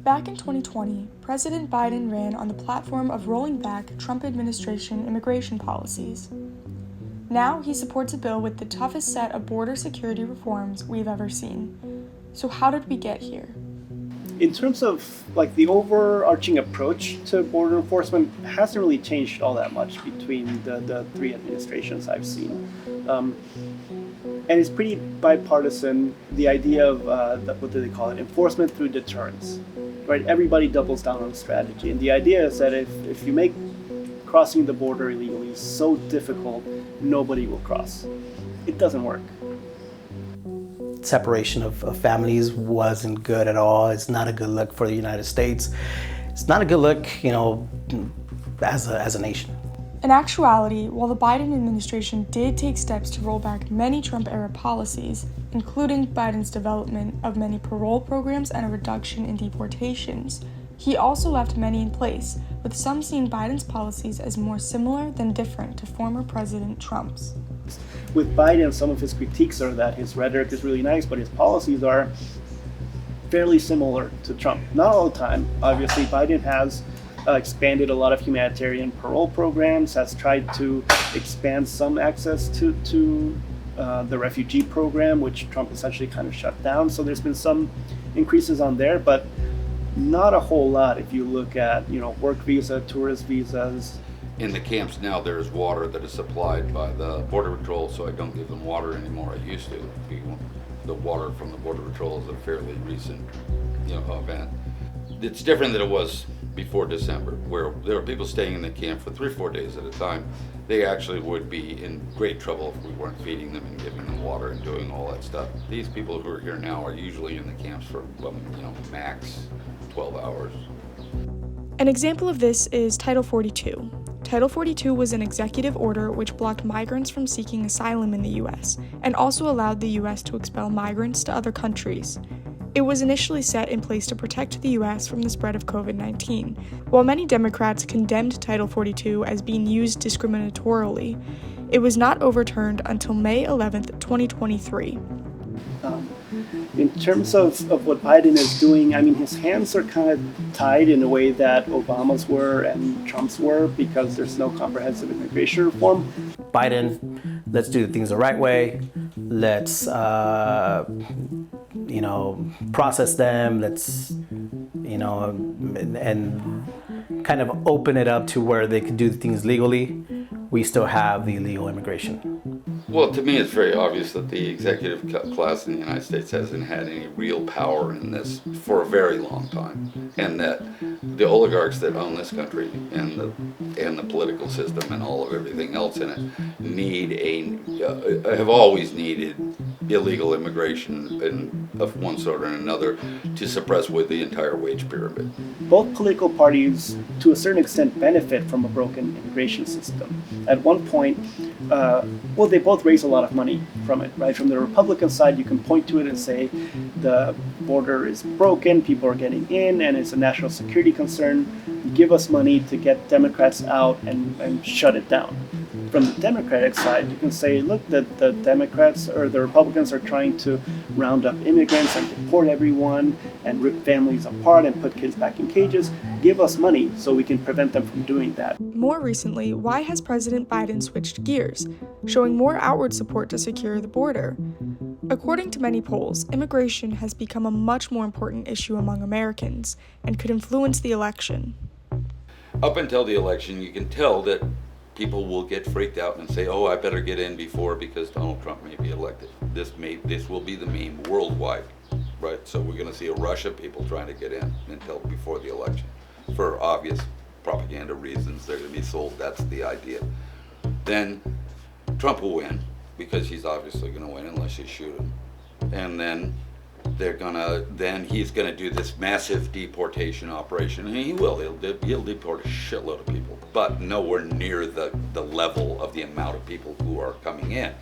Back in 2020, President Biden ran on the platform of rolling back Trump administration immigration policies. Now he supports a bill with the toughest set of border security reforms we've ever seen. So how did we get here? In terms of the overarching approach to border enforcement hasn't really changed all that much between the three administrations I've seen. And it's pretty bipartisan, the idea of, what do they call it, enforcement through deterrence, right? Everybody doubles down on strategy. And the idea is that if you make crossing the border illegally so difficult, nobody will cross. It doesn't work. Separation of families wasn't good at all. It's not a good look for the United States. It's not a good look, as a nation. In actuality, while the Biden administration did take steps to roll back many Trump-era policies, including Biden's development of many parole programs and a reduction in deportations, he also left many in place, with some seeing Biden's policies as more similar than different to former President Trump's. With Biden, some of his critiques are that his rhetoric is really nice, but his policies are fairly similar to Trump. Not all the time. Obviously, Biden has expanded a lot of humanitarian parole programs, has tried to expand some access to the refugee program, which Trump essentially kind of shut down. So there's been some increases on there, but not a whole lot if you look at, work visa, tourist visas. In the camps now, there's water that is supplied by the Border Patrol, so I don't give them water anymore. I used to. The water from the Border Patrol is a fairly recent, event. It's different than it was before December, where there were people staying in the camp for 3 or 4 days at a time. They actually would be in great trouble if we weren't feeding them and giving them water and doing all that stuff. These people who are here now are usually in the camps for, max 12 hours. An example of this is Title 42. Title 42 was an executive order which blocked migrants from seeking asylum in the U.S. and also allowed the U.S. to expel migrants to other countries. It was initially set in place to protect the U.S. from the spread of COVID-19. While many Democrats condemned Title 42 as being used discriminatorily, it was not overturned until May 11, 2023. In terms of what Biden is doing, his hands are kind of tied in a way that Obama's were and Trump's were, because there's no comprehensive immigration reform. Biden, let's do things the right way. Let's, process them. Let's, and kind of open it up to where they could do things legally. We still have the illegal immigration. Well, to me, it's very obvious that the executive class in the United States hasn't had any real power in this for a very long time, and that the oligarchs that own this country and the political system and all of everything else in it have always needed illegal immigration of one sort or another to suppress with the entire wage pyramid. Both political parties, to a certain extent, benefit from a broken immigration system. At one point, they both raise a lot of money from it, right? From the Republican side, you can point to it and say the border is broken, people are getting in, and it's a national security concern. Give us money to get Democrats out and shut it down. From the Democratic side, you can say, look, the Democrats or the Republicans are trying to round up immigrants and deport everyone and rip families apart and put kids back in cages. Give us money so we can prevent them from doing that. More recently, why has President Biden switched gears, showing more outward support to secure the border? According to many polls, immigration has become a much more important issue among Americans and could influence the election. Up until the election, you can tell that people will get freaked out and say, I better get in before because Donald Trump may be elected. This will be the meme worldwide, right? So we're going to see a rush of people trying to get in until before the election. For obvious propaganda reasons, they're going to be sold. That's the idea. Then Trump will win because he's obviously going to win unless you shoot him. And then he's going to do this massive deportation operation, and he will. He'll deport a shitload of people, but nowhere near the level of the amount of people who are coming in.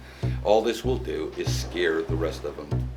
All this will do is scare the rest of them